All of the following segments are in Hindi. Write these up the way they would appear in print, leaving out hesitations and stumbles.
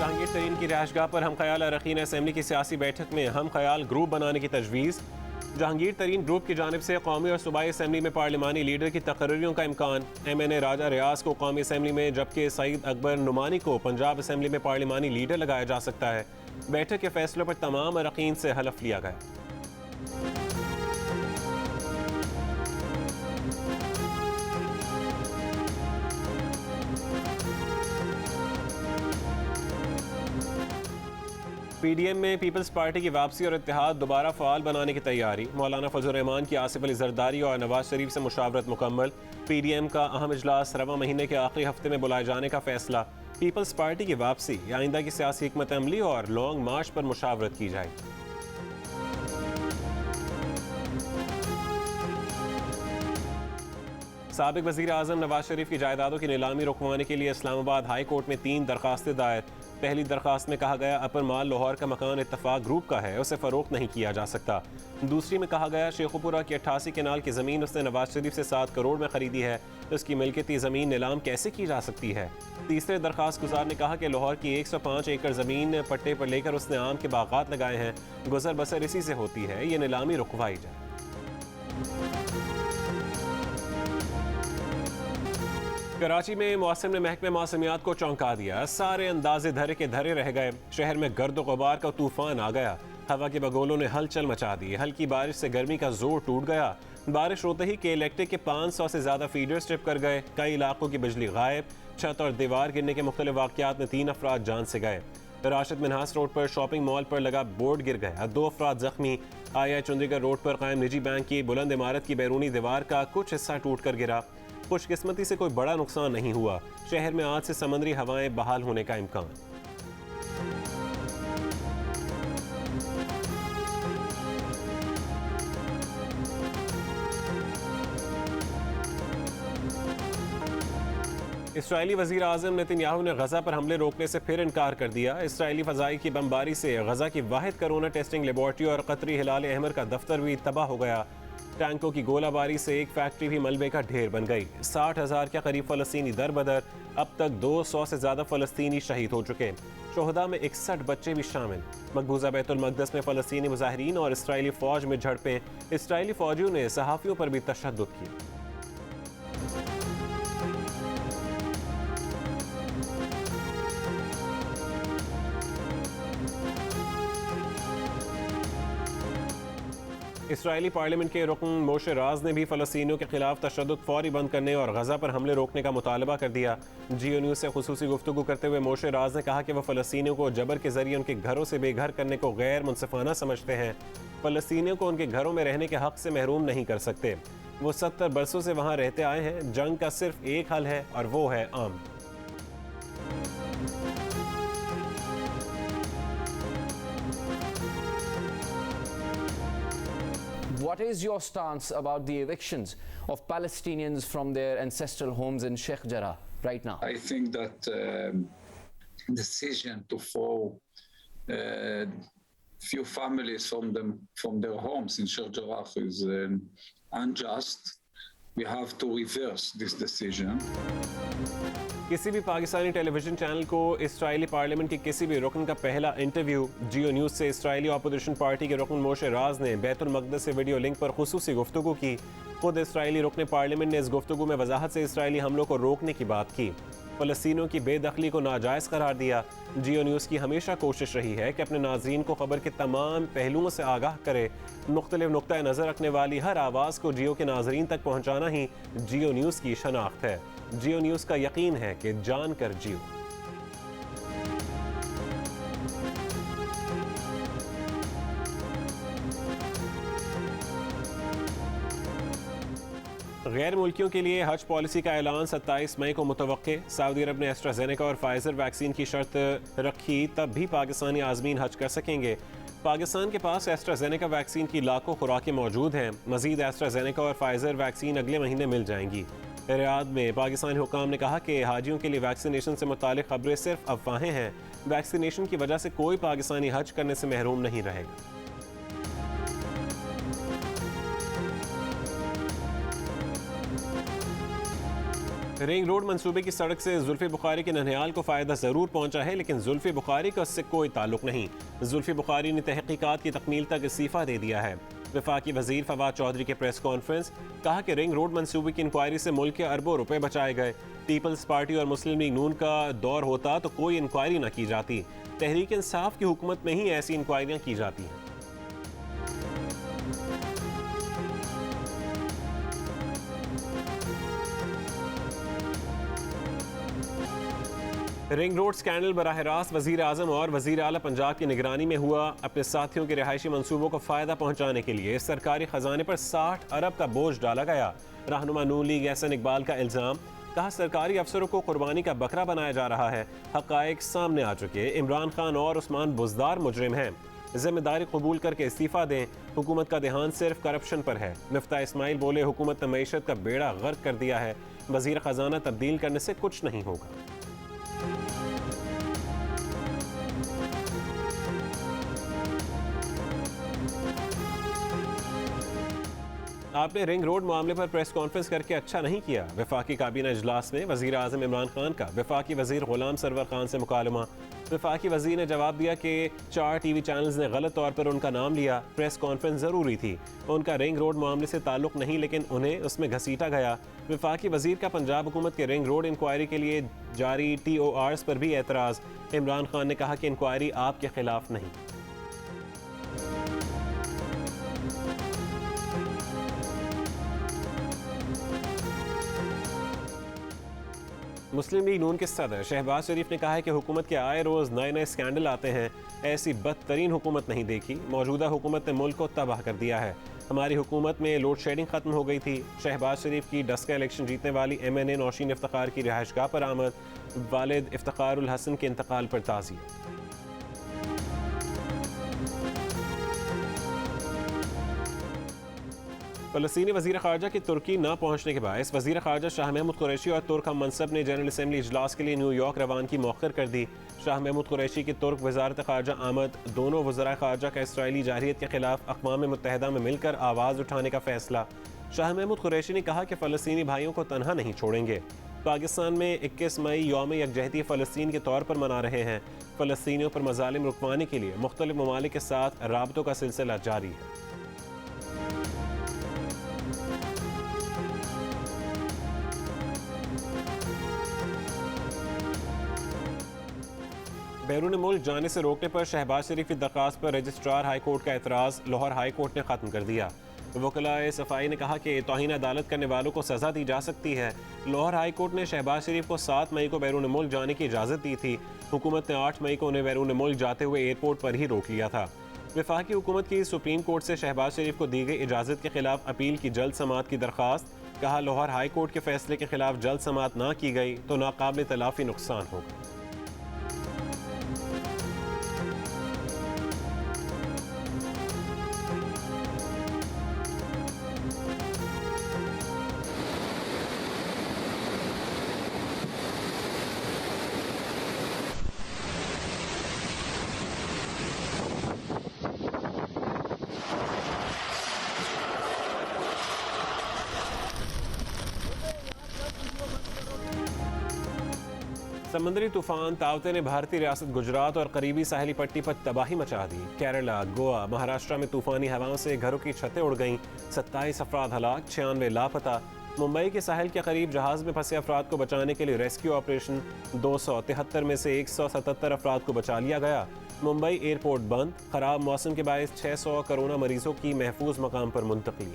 जहांगीर तरीन की रिहाइशगाह पर हम ख्याल अरकान असेंबली की सियासी बैठक में हम ख्याल ग्रुप बनाने की तजवीज़। जहांगीर तरीन ग्रुप की जानिब से कौमी और सूबाई असेंबली में पार्लिमानी लीडर की तकर्रियों का इम्कान। MNA राजा रियाज को कौमी असेंबली में जबकि सईद अकबर नुमानी को पंजाब असेंबली में पार्लिमानी लीडर लगाया जा सकता है। बैठक के फैसलों पर तमाम अरकान से हलफ लिया गया। PDM में पीपल्स पार्टी की वापसी और इत्तेहाद दोबारा फ़ाल बनाने की तैयारी। मौलाना फजल रहमान की आसिफ अली जरदारी और नवाज शरीफ से मुशावरत मुकम्मल। PDM का अहम इजलास रवां महीने के आखिरी हफ्ते में बुलाए जाने का फैसला। पीपल्स पार्टी की वापसी, आइंदा की सियासी हिकमत अमली और लॉन्ग मार्च पर मुशावरत की जाएगी। साबिक वज़ीर आज़म नवाज शरीफ की जायदादों की नीलामी रुकवाने के लिए इस्लामाबाद हाई कोर्ट में 3 दरखास्तें दायर। पहली दरखास्त में कहा गया अपर माल लाहौर का मकान इत्तफाक ग्रुप का है, उसे फ़रोख्त नहीं किया जा सकता। दूसरी में कहा गया शेखुपुरा की 88 केनाल की ज़मीन उसने नवाज शरीफ से 7 करोड़ में ख़रीदी है, उसकी मिल्कियती ज़मीन नीलाम कैसे की जा सकती है। तीसरे दरखास्त गुजार ने कहा कि लाहौर की 105 एकड़ ज़मीन पट्टे पर लेकर उसने आम के बागात लगाए हैं, गुजर बसर इसी से होती है, ये नीलामी रुकवाई जाए। कराची में मौसम ने महकमे मौसमियात को चौंका दिया। सारे अंदाजे धरे के धरे रह गए। शहर में गर्द व गुबार का तूफान आ गया। हवा के बगोलों ने हलचल मचा दी। हल्की बारिश से गर्मी का जोर टूट गया। बारिश होते ही के इलेक्ट्रिक के 500 से ज़्यादा फीडर स्ट्रिप कर गए। कई इलाकों की बिजली गायब। छत और दीवार गिरने के मुख्तलिफ वाक़यात में 3 अफराद जान से गए। राशिद मिन्हास रोड पर शॉपिंग मॉल पर लगा बोर्ड गिर गया, 2 अफराद जख्मी। आई चंडीगढ़ रोड पर कायम निजी बैंक की बुलंद इमारत की बैरूनी दीवार का कुछ हिस्सा टूट कर गिरा। खुशकिस्मती से कोई बड़ा नुकसान नहीं हुआ। शहर में आज से समुद्री हवाएं बहाल होने का इम्कान। इस्राएली वज़ीर आज़म नेतन्याहू ने गजा पर हमले रोकने से फिर इनकार कर दिया। इस्राएली फ़ज़ाई की बमबारी से गजा की वाहिद कोरोना टेस्टिंग लेबॉर्ट्री और कतरी हिलाल अहमर का दफ्तर भी तबाह हो गया। टैंकों की गोलाबारी से एक फैक्ट्री भी मलबे का ढेर बन गई। 60,000 के करीब फ़लस्तीनी दर बदर। अब तक 200 से ज़्यादा फ़लस्तीनी शहीद हो चुके। शोहदा में 61 बच्चे भी शामिल। मकबूजा बैतुल मक़दस में फ़लस्तीनी मुजाहिरीन और इसराइली फ़ौज में झड़पें। इसराइली फ़ौजियों ने सहाफ़ियों पर भी तशद्दुद किया। इसराइली पार्लियामेंट के रुकन मोशे राज ने भी फ़लस्तीनियों के खिलाफ तशद्दुद फौरी बंद करने और गजा पर हमले रोकने का मुतालबा कर दिया। जियो न्यूज़ से खुसूसी गुफ्तगू करते हुए मोशे राज ने कहा कि वह फ़लस्तीनियों को जबर के जरिए उनके घरों से बेघर करने को गैर मुनसिफाना समझते हैं। फ़लस्तीनियों को उनके घरों में रहने के हक़ से महरूम नहीं कर सकते। वो 70 बरसों से वहाँ रहते आए हैं। जंग का सिर्फ एक हल है और वो है आम। What is your stance about the evictions of Palestinians from their ancestral homes in Sheikh Jarrah right now? I think that decision to throw few families from their homes in Sheikh Jarrah is unjust. We have to reverse this decision. किसी भी पाकिस्तानी टेलीविजन चैनल को इसराइली पार्लियामेंट के किसी भी रुकन का पहला इंटरव्यू। जियो न्यूज़ से इसराइली अपोजिशन पार्टी के रुकन मोशे राज ने बैतुल मक़दस से वीडियो लिंक पर खुसूसी गुफ्तगू की। खुद इसराइली रुकन पार्लियामेंट ने इस गुफ्तगू में वजाहत से इसराइली हमलों को रोकने की बात की। फ़लस्तीनियों की बेदखली को नाजायज़ करार दिया। जियो न्यूज़ की हमेशा कोशिश रही है कि अपने नाज़रीन को खबर के तमाम पहलुओं से आगाह करे। मुख्तलिफ नुक्ता नज़र रखने वाली हर आवाज़ को जियो के नाज़रीन तक पहुँचाना ही जियो न्यूज़ की शनाख्त है। जियो न्यूज़ का यकीन है कि जान कर जियो। गैर मुल्कियों के लिए हज पॉलिसी का ऐलान 27 मई को मुतवक्के। सऊदी अरब ने एस्ट्राजेनेका और फाइजर वैक्सीन की शर्त रखी, तब भी पाकिस्तानी आज़मीन हज कर सकेंगे। पाकिस्तान के पास एस्ट्राजेनेका वैक्सीन की लाखों खुराकें मौजूद हैं। मजीद एस्ट्राजेनेका और फाइजर वैक्सीन अगले महीने मिल जाएंगी। रियाद में पाकिस्तानी हुकाम ने कहा कि हाजियों के लिए वैक्सीनेशन से मुतालिक खबरें सिर्फ अफवाहें हैं। वैक्सीनेशन की वजह से कोई पाकिस्तानी हज करने से महरूम नहीं रहेगा। रिंग रोड मंसूबे की सड़क से जुल्फी बुखारी के नन्हियाल को फ़ायदा ज़रूर पहुंचा है, लेकिन जुल्फी बुखारी का उससे कोई ताल्लुक नहीं। जुल्फी बुखारी ने तहकीकात की तकमील तक इस्तीफ़ा दे दिया है। वफाकी वजीर फवाद चौधरी के प्रेस कॉन्फ्रेंस, कहा कि रिंग रोड मंसूबे की इंक्वायरी से मुल्क के अरबों रुपए बचाए गए। पीपल्स पार्टी और मुस्लिम लीग नून का दौर होता तो कोई इंक्वायरी न की जाती। तहरीक इंसाफ की हुकूमत में ही ऐसी इंक्वायरियाँ की जाती हैं। रिंग रोड स्कैंडल बराह रास्त वजीर आजम और वजीर आला पंजाब की निगरानी में हुआ। अपने साथियों के रिहायशी मंसूबों को फ़ायदा पहुंचाने के लिए सरकारी खजाने पर 60 अरब का बोझ डाला गया। रहनुमा नून लीग एहसन इकबाल का इल्ज़ाम, कहा सरकारी अफसरों को कुर्बानी का बकरा बनाया जा रहा है। हक़ाइक़ सामने आ चुके, इमरान खान और उस्मान बुज़दार मुजरिम हैं। जिम्मेदारी कबूल करके इस्तीफ़ा दें। हुकूमत का ध्यान सिर्फ करप्शन पर है। मिफ्ता इस्माइल बोले, हुकूमत ने मईशत का बेड़ा गर्क कर दिया है, वज़ीर ख़जाना तब्दील करने से कुछ नहीं होगा। आपने रिंग रोड मामले पर प्रेस कॉन्फ्रेंस करके अच्छा नहीं किया। वफाकी काबीना इजलास में वजीर आज़म इमरान खान का वफाकी वजीर गुलाम सरवर खान से मुकालमा। वफाकी वजीर ने जवाब दिया कि 4 टीवी चैनल्स ने गलत तौर पर उनका नाम लिया। प्रेस कॉन्फ्रेंस ज़रूरी थी। उनका रिंग रोड मामले से ताल्लुक नहीं, लेकिन उन्हें उसमें घसीटा गया। वफाकी वजीर का पंजाब हुकूमत के रिंग रोड इंक्वायरी के लिए जारी TORs पर भी एतराज़। इमरान खान ने कहा कि इंक्वायरी आपके खिलाफ नहीं। मुस्लिम लीग नून के सदर शहबाज शरीफ ने कहा है कि हुकूमत के आए रोज़ नए नए स्कैंडल आते हैं। ऐसी बदतरीन हुकूमत नहीं देखी। मौजूदा हुकूमत ने मुल्क को तबाह कर दिया है। हमारी हुकूमत में लोड शेडिंग खत्म हो गई थी। शहबाज शरीफ की डस्का इलेक्शन जीतने वाली MNA नौशीन इफ्तिखार की रिहाइशगाह पर आमद। वालिद इफ्तिखारुल हसन के इंतकाल पर ताज़ियत। फ़लस्तीनी वज़ीर ख़ारजा की तुर्की न पहुँचने के बायस वज़ीर ख़ारजा शाह महमूद कुरैशी और तुर्क हम मनसब ने जनरल असम्बली इजलास के लिए न्यूयॉर्क रवानगी मौखर कर दी। शाह महमूद कुरैशी की तुर्क वज़ारत ख़ारजा आमद। दोनों वज़राए ख़ारजा का इसराइली जारहियत के खिलाफ अक़वाम मुत्तहिदा में मिलकर आवाज़ उठाने का फ़ैसला। शाह महमूद कुरैशी ने कहा कि फ़लस्तीनी भाइयों को तनहा नहीं छोड़ेंगे। पाकिस्तान में 21 मई यौम यकजहती फ़लस्तीन के तौर पर मना रहे हैं। फ़लस्तीनियों पर मज़ालिम रुकवाने के लिए मुख्तलिफ ममालिक के साथ राबतों का सिलसिला जारी है। बैरून मुल्क जाने से रोकने पर शहबाज शरीफ की दरख्वास्त पर रजिस्ट्रार हाई कोर्ट का एतराज़ लाहौर हाई कोर्ट ने ख़त्म कर दिया। वकलाए सफाई ने कहा कि तौहीन अदालत करने वालों को सज़ा दी जा सकती है। लाहौर हाई कोर्ट ने शहबाज शरीफ को 7 मई को बैरून मुल्क जाने की इजाज़त दी थी। हुकूमत ने 8 मई को उन्हें बैरून मुल्क जाते हुए एयरपोर्ट पर ही रोक लिया था। वफाकी हुकूमत की सुप्रीम कोर्ट से शहबाज शरीफ को दी गई इजाज़त के खिलाफ अपील की जल्द समाअत की दरख्वास्त। कहा, लाहौर हाई कोर्ट के फैसले के खिलाफ जल्द समाअत ना की गई तो नाकाबिल तलाफ़ी नुकसान होगा। समंदरी तूफान तावते ने भारतीय रियासत गुजरात और करीबी साहिली पट्टी पर तबाही मचा दी। केरला, गोवा, महाराष्ट्र में तूफानी हवाओं से घरों की छतें उड़ गईं। 27 अफराद हलाक, 96 लापता। मुंबई के साहिल के करीब जहाज में फंसे अफराद को बचाने के लिए रेस्क्यू ऑपरेशन। 273 में से 177 अफराद को बचा लिया गया। मुंबई एयरपोर्ट बंद। खराब मौसम के बायस 600 कोरोना मरीजों की महफूज मकाम पर मुंतकली।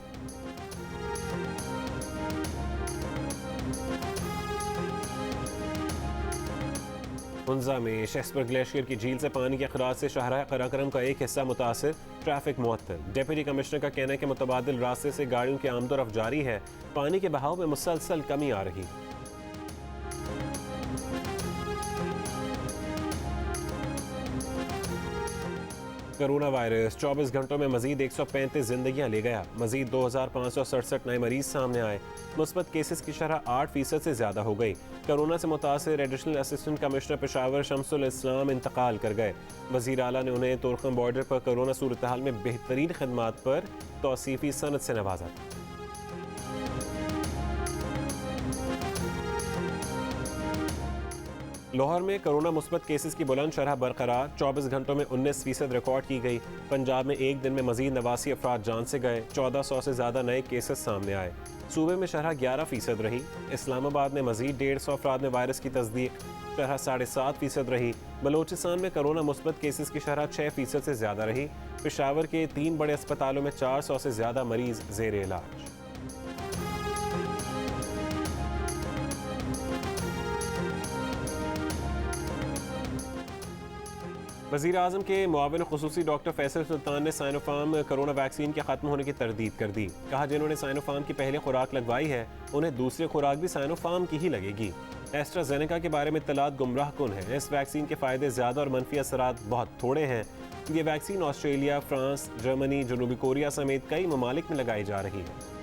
हुंजा में शेक्सपियर ग्लेशियर की झील से पानी के अखराज से शाहराह कराक्रम का एक हिस्सा मुतासिर। ट्रैफिक मुअत्तल। डिप्टी कमिश्नर का कहना है कि मुतबादिल रास्ते से गाड़ियों की आमदोरफ्त जारी है। पानी के बहाव में मुसलसल कमी आ रही है। कोरोना वायरस 24 घंटों में मजीद 135 जिंदगियां ले गया। मजीद 2567 नए मरीज सामने आए। मुस्बत केसेस की शरह 8% से ज़्यादा हो गई। कोरोना से मुतासिर additional assistant commissioner Peshawar Shamsul Islam इंतकाल कर गए। वज़ीर आला ने उन्हें तुर्कम बॉर्डर पर कोरोना सूरत हाल में बेहतरीन खदमात पर तौसीफ़ी सनद से नवाजा। लाहौर में कोरोना मुस्बत केसेस की बुलंद शरह बरकरार, 24 घंटों में 19% रिकॉर्ड की गई। पंजाब में एक दिन में मजीद 89 अफराद जान से गए, 1400 से ज़्यादा नए केसेस सामने आए। सूबे में शरह 11% रही। इस्लामाबाद में मजीद 150 अफराद में वायरस की तस्दीक, शरह 7.5% रही। बलोचिस्तान में कोरोना मुस्बत केसेस की शरह 6% से ज़्यादा रही। पेशावर के 3 बड़े अस्पतालों में 400 से ज़्यादा मरीज ज़ेर इलाज। वज़ीर आज़म के मुआविन खुसूसी डॉक्टर फैसल सुल्तान ने साइनोफार्म कोरोना वैक्सीन के ख़त्म होने की तरदीद कर दी। कहा, जिन्होंने साइनोफार्म की पहली खुराक लगवाई है उन्हें दूसरी खुराक भी साइनोफार्म की ही लगेगी। एस्ट्राजेनेका के बारे में इत्तलात गुमराह कुन है। इस वैक्सीन के फ़ायदे ज़्यादा और मनफी असरात बहुत थोड़े हैं। ये वैक्सीन ऑस्ट्रेलिया, फ्रांस, जर्मनी, जनूबी कोरिया समेत कई ममालिक में लगाई जा रही है।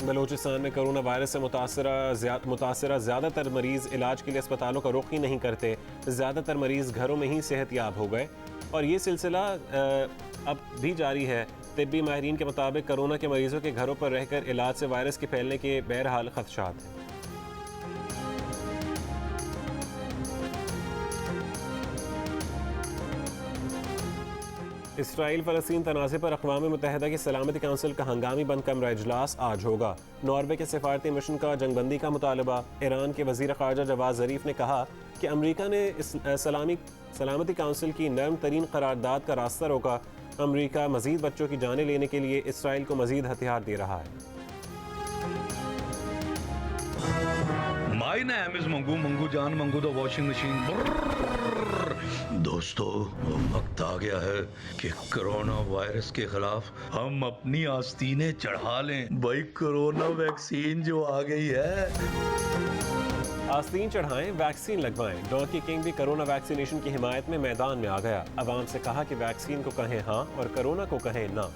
बलोचिस्तान में कोरोना वायरस से मुतासरा ज़्यादातर मरीज़ इलाज के लिए अस्पतालों का रुख ही नहीं करते। ज़्यादातर मरीज़ घरों में ही सेहतयाब हो गए और ये सिलसिला अब भी जारी है। तिब्बी माहिरीन के मुताबिक कोरोना के मरीज़ों के घरों पर रहकर इलाज से वायरस के फैलने के बहरहाल खदशात हैं। इसराइल फ़लस्तीन तनाज़े पर अक़वाम मुत्तहिदा की सलामती काउंसिल का हंगामी बंद कमरा इजलास आज होगा। नॉर्वे के सिफारती मिशन का जंगबंदी का मुतालबा। ईरान के वज़ीर ख़ारजा जवाद ज़रीफ ने कहा कि अमरीका ने सलामती काउंसिल की नरम तरीन करारदाद का रास्ता रोका। अमरीका मज़ीद बच्चों की जानें लेने के लिए इसराइल को मज़ीद हथियार दे रहा है। My name is Mangu Mangu जान मंगू द वॉशिंग मशीन। दोस्तों, वक्त आ गया है कि कोरोना वायरस के खिलाफ हम अपनी आस्तीनें चढ़ा लें। भाई, कोरोना वैक्सीन जो आ गई है। आस्तीन चढ़ाएं, वैक्सीन लगवाएं। डॉन्की किंग भी कोरोना वैक्सीनेशन की हिमायत में मैदान में आ गया। अवाम से कहा कि वैक्सीन को कहें हाँ और कोरोना को कहें ना।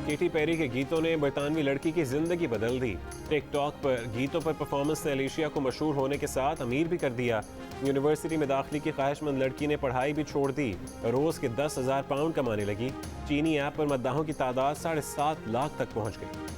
केटी पेरी के गीतों ने बरतानवी लड़की की जिंदगी बदल दी। टिकटॉक पर गीतों पर परफॉर्मेंस से एलिशिया को मशहूर होने के साथ अमीर भी कर दिया। यूनिवर्सिटी में दाखिले की ख्वाहिशमंद लड़की ने पढ़ाई भी छोड़ दी। रोज के 10,000 पाउंड कमाने लगी। चीनी ऐप पर मद्दाहों की तादाद 7.5 लाख तक पहुंच गई।